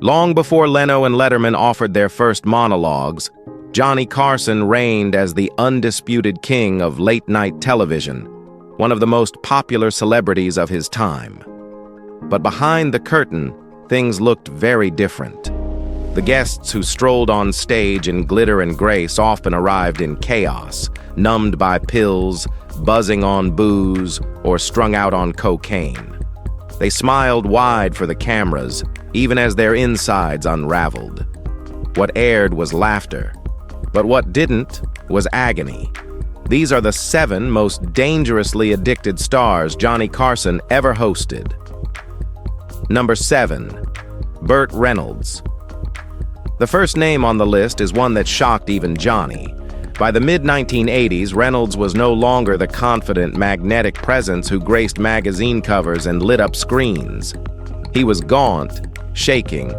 Long before Leno and Letterman offered their first monologues, Johnny Carson reigned as the undisputed king of late-night television, one of the most popular celebrities of his time. But behind the curtain, things looked very different. The guests who strolled on stage in glitter and grace often arrived in chaos, numbed by pills, buzzing on booze, or strung out on cocaine. They smiled wide for the cameras, even as their insides unraveled. What aired was laughter, but what didn't was agony. These are the 7 most dangerously addicted stars Johnny Carson ever hosted. Number 7. Burt Reynolds. The first name on the list is one that shocked even Johnny. By the mid-1980s, Reynolds was no longer the confident, magnetic presence who graced magazine covers and lit up screens. He was gaunt, shaking,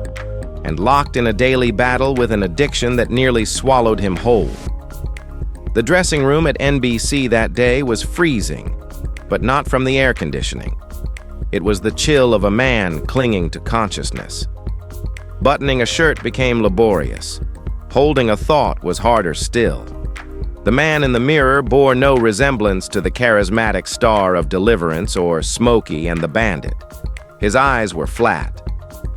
and locked in a daily battle with an addiction that nearly swallowed him whole. The dressing room at NBC that day was freezing, but not from the air conditioning. It was the chill of a man clinging to consciousness. Buttoning a shirt became laborious. Holding a thought was harder still. The man in the mirror bore no resemblance to the charismatic star of Deliverance or Smokey and the Bandit. His eyes were flat.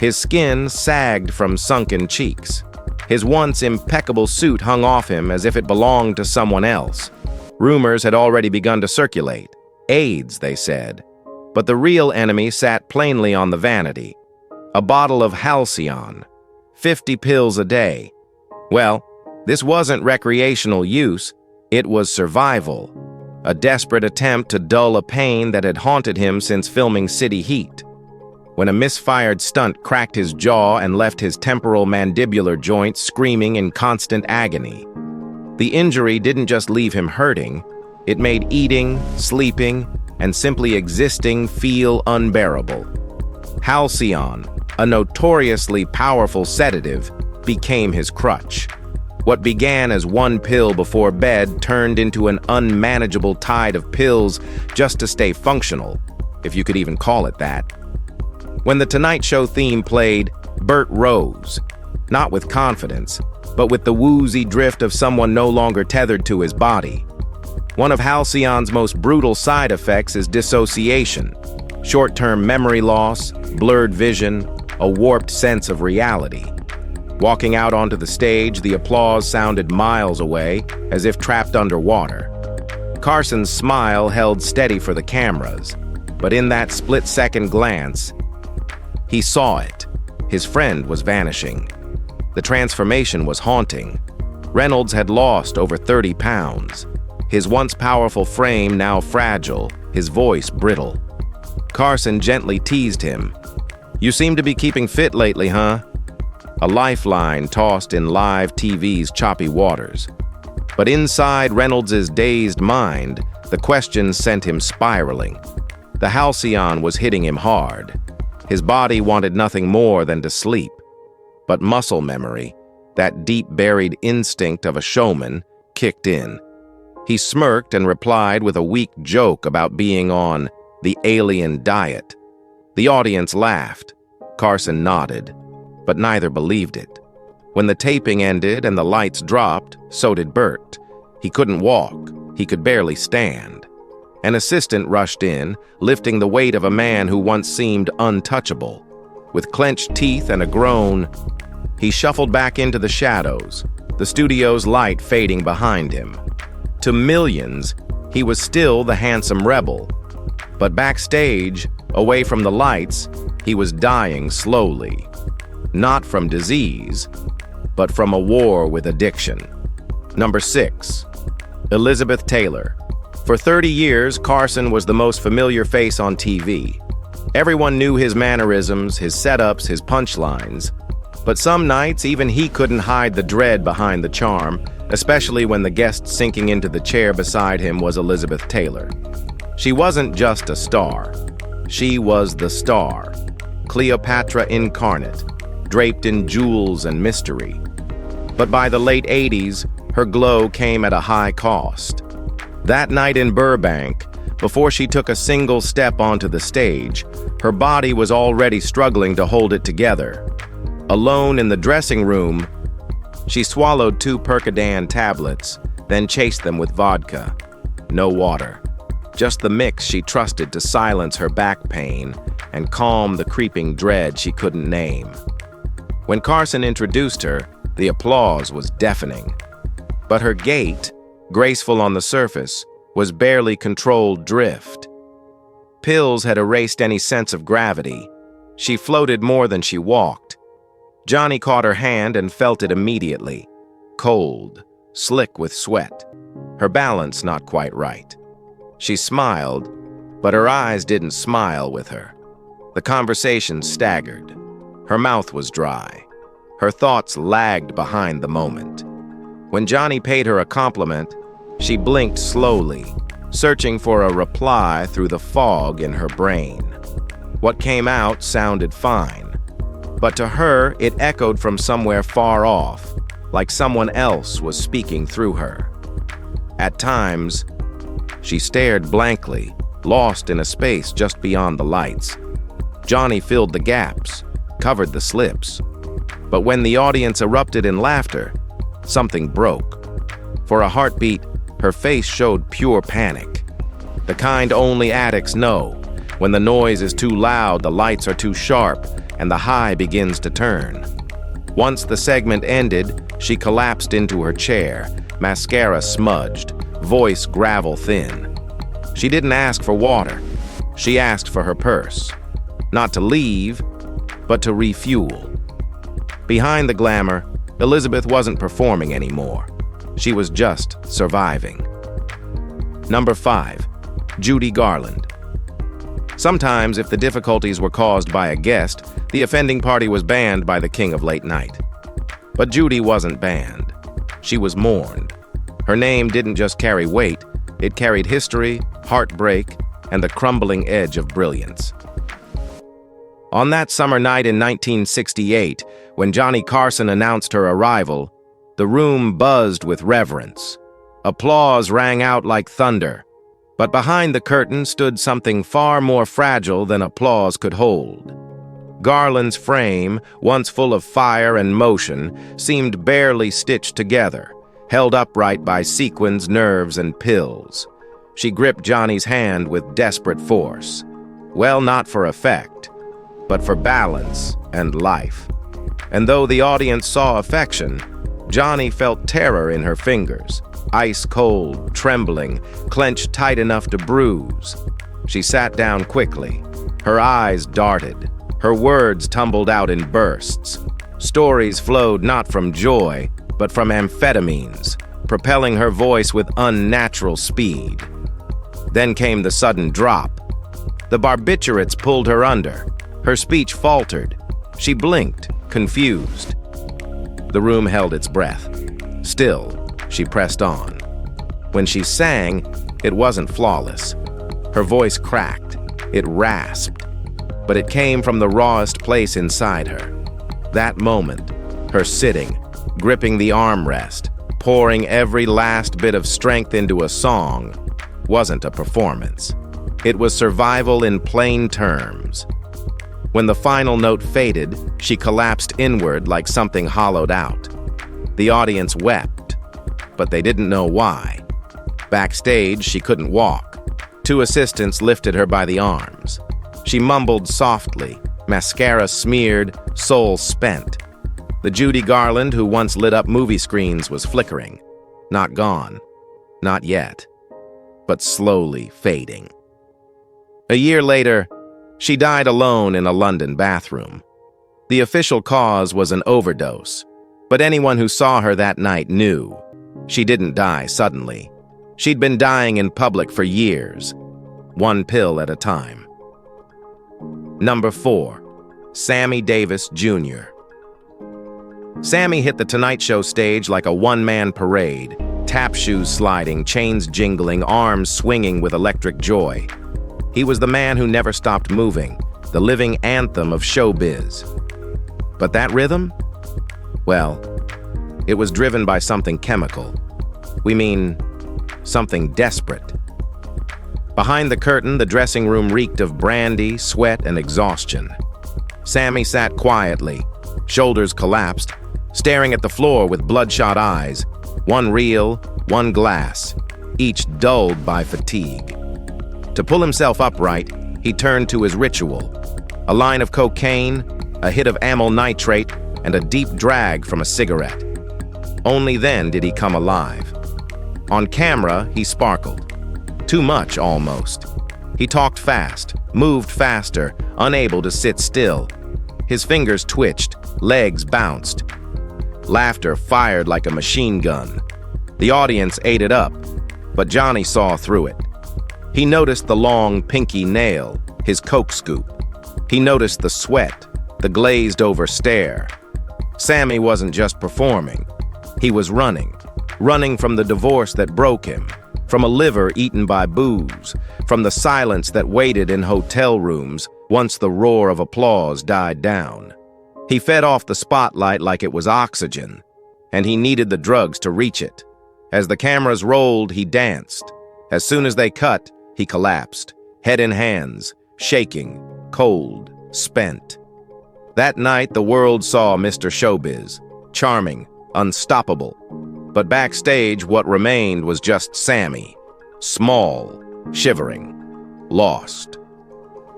His skin sagged from sunken cheeks. His once impeccable suit hung off him as if it belonged to someone else. Rumors had already begun to circulate. AIDS, they said. But the real enemy sat plainly on the vanity. A bottle of Halcyon, 50 pills a day. Well, this wasn't recreational use, it was survival. A desperate attempt to dull a pain that had haunted him since filming City Heat. When a misfired stunt cracked his jaw and left his temporal mandibular joint screaming in constant agony. The injury didn't just leave him hurting, it made eating, sleeping, and simply existing feel unbearable. Halcyon, a notoriously powerful sedative, became his crutch. What began as 1 pill before bed turned into an unmanageable tide of pills just to stay functional, if you could even call it that. When the Tonight Show theme played, Burt rose, not with confidence, but with the woozy drift of someone no longer tethered to his body. One of Halcyon's most brutal side effects is dissociation, short-term memory loss, blurred vision, a warped sense of reality. Walking out onto the stage, the applause sounded miles away, as if trapped underwater. Carson's smile held steady for the cameras, but in that split-second glance, he saw it. His friend was vanishing. The transformation was haunting. Reynolds had lost over 30 pounds. His once powerful frame now fragile, his voice brittle. Carson gently teased him. "You seem to be keeping fit lately, huh?" A lifeline tossed in live TV's choppy waters. But inside Reynolds' dazed mind, the question sent him spiraling. The Halcyon was hitting him hard. His body wanted nothing more than to sleep. But muscle memory, that deep-buried instinct of a showman, kicked in. He smirked and replied with a weak joke about being on the alien diet. The audience laughed. Carson nodded, but neither believed it. When the taping ended and the lights dropped, so did Burt. He couldn't walk. He could barely stand. An assistant rushed in, lifting the weight of a man who once seemed untouchable. With clenched teeth and a groan, he shuffled back into the shadows, the studio's light fading behind him. To millions, he was still the handsome rebel. But backstage, away from the lights, he was dying slowly. Not from disease, but from a war with addiction. Number 6. Elizabeth Taylor. For 30 years, Carson was the most familiar face on TV. Everyone knew his mannerisms, his setups, his punchlines. But some nights, even he couldn't hide the dread behind the charm, especially when the guest sinking into the chair beside him was Elizabeth Taylor. She wasn't just a star. She was the star. Cleopatra incarnate, draped in jewels and mystery. But by the late 80s, her glow came at a high cost. That night in Burbank, before she took a single step onto the stage, her body was already struggling to hold it together. Alone in the dressing room, she swallowed 2 Percodan tablets, then chased them with vodka. No water. Just the mix she trusted to silence her back pain and calm the creeping dread she couldn't name. When Carson introduced her, the applause was deafening. But her gait, graceful on the surface, was barely controlled drift. Pills had erased any sense of gravity. She floated more than she walked. Johnny caught her hand and felt it immediately. Cold, slick with sweat. Her balance not quite right. She smiled, but her eyes didn't smile with her. The conversation staggered. Her mouth was dry. Her thoughts lagged behind the moment. When Johnny paid her a compliment, she blinked slowly, searching for a reply through the fog in her brain. What came out sounded fine, but to her it echoed from somewhere far off, like someone else was speaking through her. At times, she stared blankly, lost in a space just beyond the lights. Johnny filled the gaps, covered the slips. But when the audience erupted in laughter, something broke. For a heartbeat, her face showed pure panic. The kind only addicts know. When the noise is too loud, the lights are too sharp, and the high begins to turn. Once the segment ended, she collapsed into her chair, mascara smudged, voice gravel thin. She didn't ask for water. She asked for her purse. Not to leave, but to refuel. Behind the glamour, Elizabeth wasn't performing anymore. She was just surviving. Number 5, Judy Garland. Sometimes, if the difficulties were caused by a guest, the offending party was banned by the king of late night. But Judy wasn't banned. She was mourned. Her name didn't just carry weight, it carried history, heartbreak, and the crumbling edge of brilliance. On that summer night in 1968, when Johnny Carson announced her arrival, the room buzzed with reverence. Applause rang out like thunder. But behind the curtain stood something far more fragile than applause could hold. Garland's frame, once full of fire and motion, seemed barely stitched together, held upright by sequins, nerves, and pills. She gripped Johnny's hand with desperate force. Well, not for effect, but for balance and life. And though the audience saw affection, Johnny felt terror in her fingers, ice cold, trembling, clenched tight enough to bruise. She sat down quickly. Her eyes darted. Her words tumbled out in bursts. Stories flowed not from joy, but from amphetamines, propelling her voice with unnatural speed. Then came the sudden drop. The barbiturates pulled her under. Her speech faltered. She blinked, confused. The room held its breath. Still, she pressed on. When she sang, it wasn't flawless. Her voice cracked. It rasped. But it came from the rawest place inside her. That moment, her sitting, gripping the armrest, pouring every last bit of strength into a song, wasn't a performance. It was survival in plain terms. When the final note faded, she collapsed inward like something hollowed out. The audience wept, but they didn't know why. Backstage, she couldn't walk. 2 assistants lifted her by the arms. She mumbled softly, mascara smeared, soul spent. The Judy Garland who once lit up movie screens was flickering. Not gone. Not yet. But slowly fading. A year later, she died alone in a London bathroom. The official cause was an overdose, but anyone who saw her that night knew. She didn't die suddenly. She'd been dying in public for years, 1 pill at a time. Number 4, Sammy Davis Jr. Sammy hit the Tonight Show stage like a one-man parade, tap shoes sliding, chains jingling, arms swinging with electric joy. He was the man who never stopped moving, the living anthem of showbiz. But that rhythm? Well, it was driven by something chemical. We mean, something desperate. Behind the curtain, the dressing room reeked of brandy, sweat, and exhaustion. Sammy sat quietly, shoulders collapsed, staring at the floor with bloodshot eyes, one real, one glass, each dulled by fatigue. To pull himself upright, he turned to his ritual: a line of cocaine, a hit of amyl nitrate, and a deep drag from a cigarette. Only then did he come alive. On camera, he sparkled. Too much, almost. He talked fast, moved faster, unable to sit still. His fingers twitched, legs bounced. Laughter fired like a machine gun. The audience ate it up, but Johnny saw through it. He noticed the long, pinky nail, his coke scoop. He noticed the sweat, the glazed-over stare. Sammy wasn't just performing. He was running from the divorce that broke him, from a liver eaten by booze, from the silence that waited in hotel rooms once the roar of applause died down. He fed off the spotlight like it was oxygen, and he needed the drugs to reach it. As the cameras rolled, he danced. As soon as they cut, he collapsed, head in hands, shaking, cold, spent. That night, the world saw Mr. Showbiz, charming, unstoppable. But backstage, what remained was just Sammy, small, shivering, lost.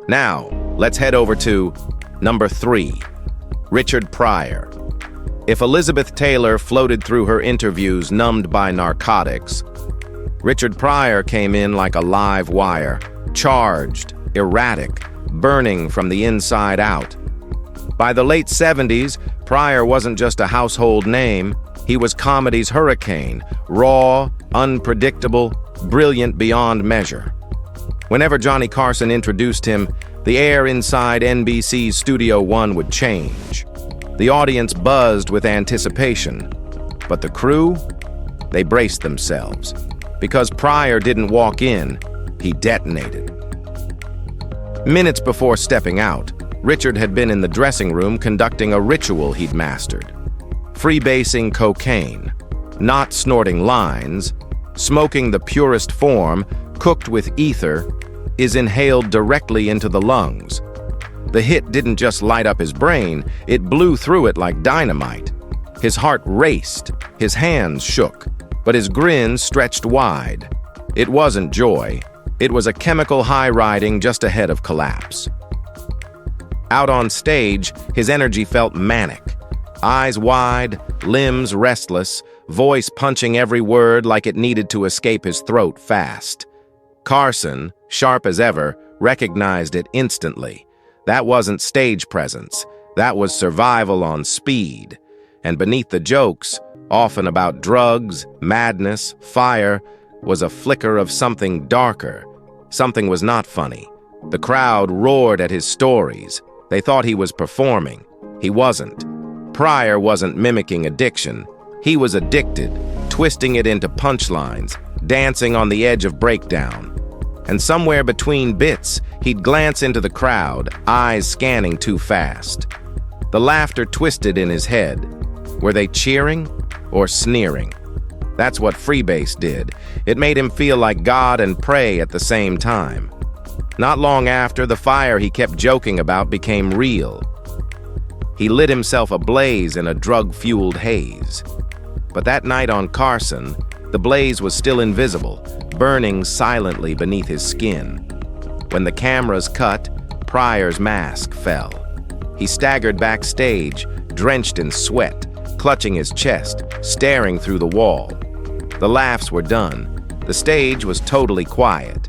Now, let's head over to number 3, Richard Pryor. If Elizabeth Taylor floated through her interviews numbed by narcotics, Richard Pryor came in like a live wire, charged, erratic, burning from the inside out. By the late 70s, Pryor wasn't just a household name. He was comedy's hurricane, raw, unpredictable, brilliant beyond measure. Whenever Johnny Carson introduced him, the air inside NBC's Studio One would change. The audience buzzed with anticipation, but the crew, they braced themselves. Because Pryor didn't walk in, he detonated. Minutes before stepping out, Richard had been in the dressing room conducting a ritual he'd mastered. Freebasing cocaine, not snorting lines, smoking the purest form, cooked with ether, is inhaled directly into the lungs. The hit didn't just light up his brain, it blew through it like dynamite. His heart raced, his hands shook, but his grin stretched wide. It wasn't joy, it was a chemical high riding just ahead of collapse. Out on stage, his energy felt manic. Eyes wide, limbs restless, voice punching every word like it needed to escape his throat fast. Carson, sharp as ever, recognized it instantly. That wasn't stage presence, that was survival on speed. And beneath the jokes, often about drugs, madness, fire, was a flicker of something darker. Something was not funny. The crowd roared at his stories. They thought he was performing. He wasn't. Pryor wasn't mimicking addiction. He was addicted, twisting it into punchlines, dancing on the edge of breakdown. And somewhere between bits, he'd glance into the crowd, eyes scanning too fast. The laughter twisted in his head. Were they cheering or sneering? That's what freebase did. It made him feel like God and prey at the same time. Not long after, the fire he kept joking about became real. He lit himself ablaze in a drug-fueled haze. But that night on Carson, the blaze was still invisible, burning silently beneath his skin. When the cameras cut, Pryor's mask fell. He staggered backstage, drenched in sweat, clutching his chest, staring through the wall. The laughs were done. The stage was totally quiet.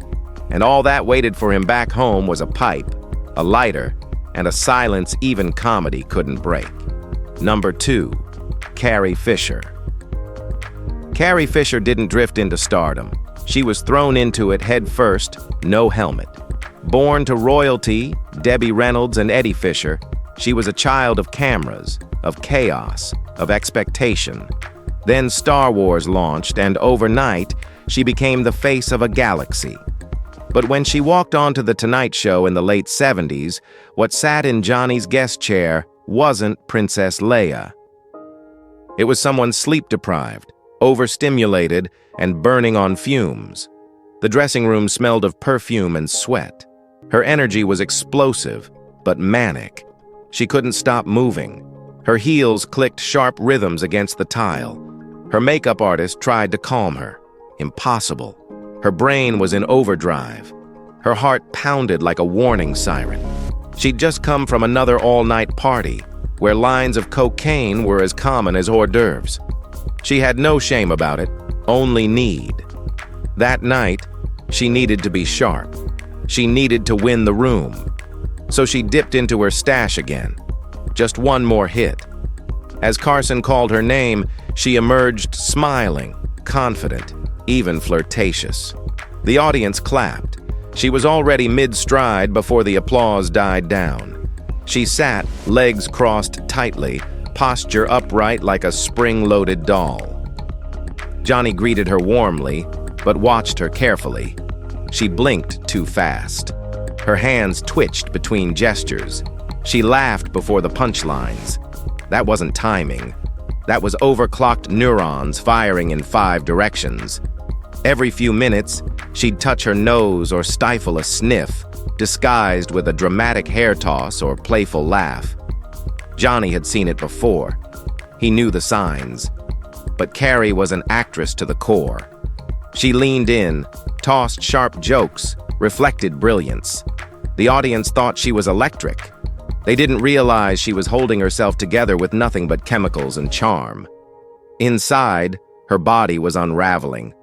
And all that waited for him back home was a pipe, a lighter, and a silence even comedy couldn't break. Number 2, Carrie Fisher. Carrie Fisher didn't drift into stardom. She was thrown into it head first, no helmet. Born to royalty, Debbie Reynolds and Eddie Fisher, she was a child of cameras, of chaos, of expectation. Then Star Wars launched, and overnight, she became the face of a galaxy. But when she walked onto The Tonight Show in the late 70s, what sat in Johnny's guest chair wasn't Princess Leia. It was someone sleep-deprived, overstimulated, and burning on fumes. The dressing room smelled of perfume and sweat. Her energy was explosive, but manic. She couldn't stop moving. Her heels clicked sharp rhythms against the tile. Her makeup artist tried to calm her. Impossible. Her brain was in overdrive. Her heart pounded like a warning siren. She'd just come from another all-night party, where lines of cocaine were as common as hors d'oeuvres. She had no shame about it, only need. That night, she needed to be sharp. She needed to win the room. So she dipped into her stash again. Just one more hit. As Carson called her name, she emerged smiling, confident, even flirtatious. The audience clapped. She was already mid-stride before the applause died down. She sat, legs crossed tightly, posture upright like a spring-loaded doll. Johnny greeted her warmly, but watched her carefully. She blinked too fast. Her hands twitched between gestures. She laughed before the punchlines. That wasn't timing. That was overclocked neurons firing in 5 directions. Every few minutes, she'd touch her nose or stifle a sniff, disguised with a dramatic hair toss or playful laugh. Johnny had seen it before. He knew the signs. But Carrie was an actress to the core. She leaned in, tossed sharp jokes, reflected brilliance. The audience thought she was electric. They didn't realize she was holding herself together with nothing but chemicals and charm. Inside, her body was unraveling.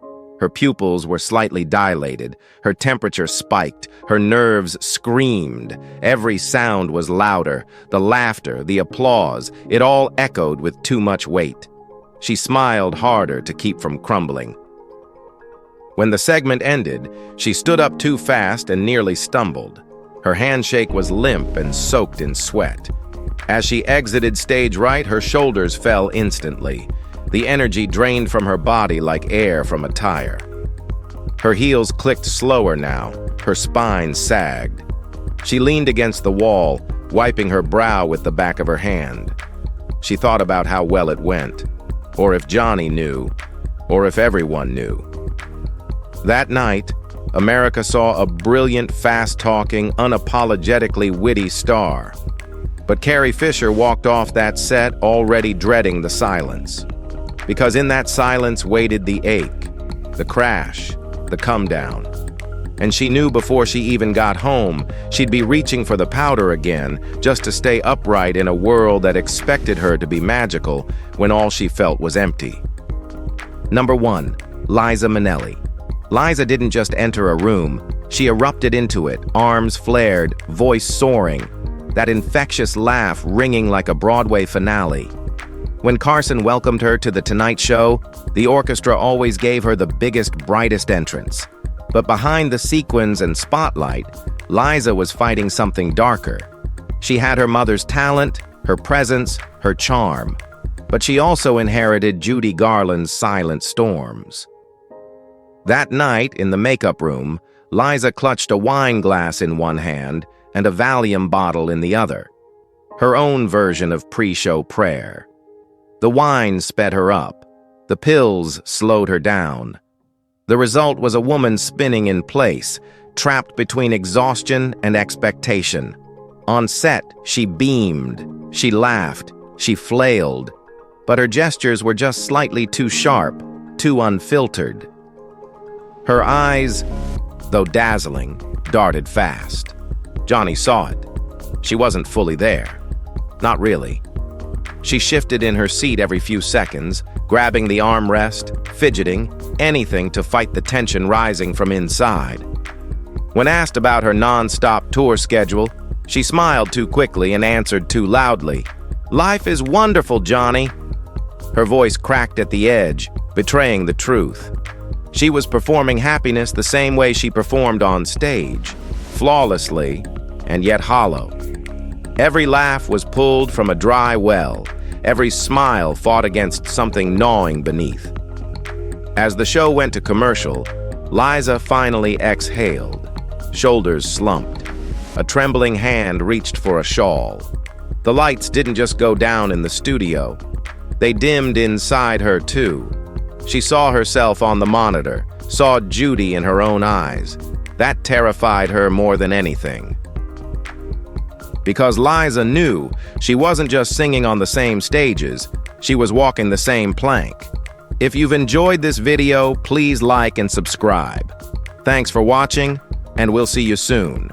Her pupils were slightly dilated, her temperature spiked, her nerves screamed. Every sound was louder, the laughter, the applause, it all echoed with too much weight. She smiled harder to keep from crumbling. When the segment ended, she stood up too fast and nearly stumbled. Her handshake was limp and soaked in sweat. As she exited stage right, her shoulders fell instantly. The energy drained from her body like air from a tire. Her heels clicked slower now, her spine sagged. She leaned against the wall, wiping her brow with the back of her hand. She thought about how well it went, or if Johnny knew, or if everyone knew. That night, America saw a brilliant, fast-talking, unapologetically witty star. But Carrie Fisher walked off that set already dreading the silence. Because in that silence waited the ache, the crash, the come-down. And she knew before she even got home, she'd be reaching for the powder again, just to stay upright in a world that expected her to be magical when all she felt was empty. Number 1, Liza Minnelli. Liza didn't just enter a room, she erupted into it, arms flared, voice soaring, that infectious laugh ringing like a Broadway finale. When Carson welcomed her to The Tonight Show, the orchestra always gave her the biggest, brightest entrance. But behind the sequins and spotlight, Liza was fighting something darker. She had her mother's talent, her presence, her charm. But she also inherited Judy Garland's silent storms. That night, in the makeup room, Liza clutched a wine glass in one hand and a Valium bottle in the other. Her own version of pre-show prayer. The wine sped her up. The pills slowed her down. The result was a woman spinning in place, trapped between exhaustion and expectation. On set, she beamed, she laughed, she flailed, but her gestures were just slightly too sharp, too unfiltered. Her eyes, though dazzling, darted fast. Johnny saw it. She wasn't fully there. Not really. She shifted in her seat every few seconds, grabbing the armrest, fidgeting, anything to fight the tension rising from inside. When asked about her non-stop tour schedule, she smiled too quickly and answered too loudly, "Life is wonderful, Johnny." Her voice cracked at the edge, betraying the truth. She was performing happiness the same way she performed on stage, flawlessly and yet hollow. Every laugh was pulled from a dry well. Every smile fought against something gnawing beneath. As the show went to commercial, Liza finally exhaled. Shoulders slumped. A trembling hand reached for a shawl. The lights didn't just go down in the studio. They dimmed inside her, too. She saw herself on the monitor, saw Judy in her own eyes. That terrified her more than anything. because Liza knew she wasn't just singing on the same stages, she was walking the same plank. If you've enjoyed this video, please like and subscribe. Thanks for watching, and we'll see you soon.